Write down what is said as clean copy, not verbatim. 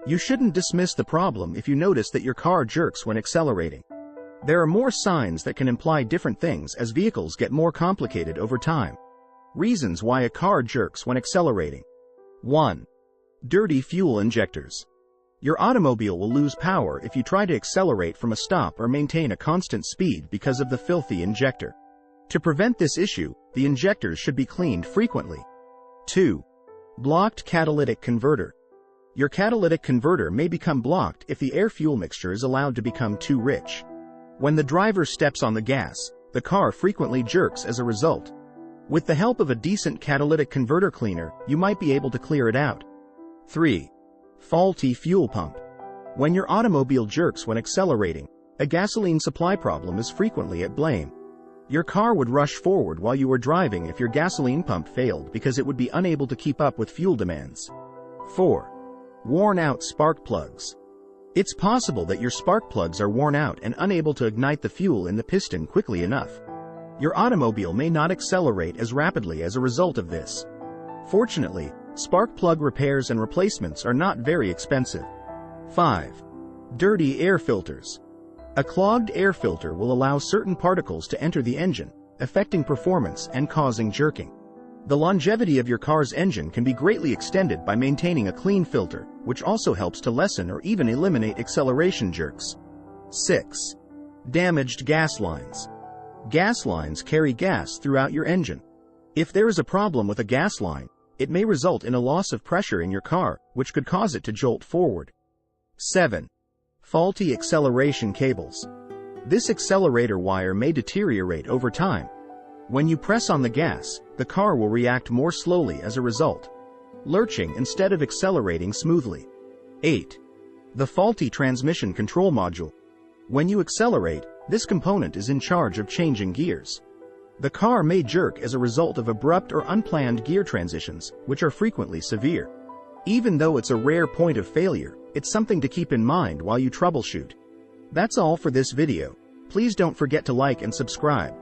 You shouldn't dismiss the problem if you notice that your car jerks when accelerating. There are more signs that can imply different things as vehicles get more complicated over time. Reasons why a car jerks when accelerating. 1. Dirty fuel injectors. Your automobile will lose power if you try to accelerate from a stop or maintain a constant speed because of the filthy injector. To prevent this issue, the injectors should be cleaned frequently. 2. Blocked catalytic converter. Your catalytic converter may become blocked if the air-fuel mixture is allowed to become too rich. When the driver steps on the gas, the car frequently jerks as a result. With the help of a decent catalytic converter cleaner, you might be able to clear it out. 3. Faulty fuel pump. When your automobile jerks when accelerating, a gasoline supply problem is frequently at blame. Your car would rush forward while you were driving if your gasoline pump failed because it would be unable to keep up with fuel demands. 4. Worn-out spark plugs. It's possible that your spark plugs are worn out and unable to ignite the fuel in the piston quickly enough. Your automobile may not accelerate as rapidly as a result of this. Fortunately, spark plug repairs and replacements are not very expensive. 5. Dirty air filters. A clogged air filter will allow certain particles to enter the engine, affecting performance and causing jerking. The longevity of your car's engine can be greatly extended by maintaining a clean filter, which also helps to lessen or even eliminate acceleration jerks. 6. Damaged gas lines. Gas lines carry gas throughout your engine. If there is a problem with a gas line, it may result in a loss of pressure in your car, which could cause it to jolt forward. 7. Faulty acceleration cables. This accelerator wire may deteriorate over time. When you press on the gas, the car will react more slowly as a result, lurching instead of accelerating smoothly. 8. The faulty transmission control module. When you accelerate, this component is in charge of changing gears. The car may jerk as a result of abrupt or unplanned gear transitions, which are frequently severe. Even though it's a rare point of failure, it's something to keep in mind while you troubleshoot. That's all for this video. Please don't forget to like and subscribe.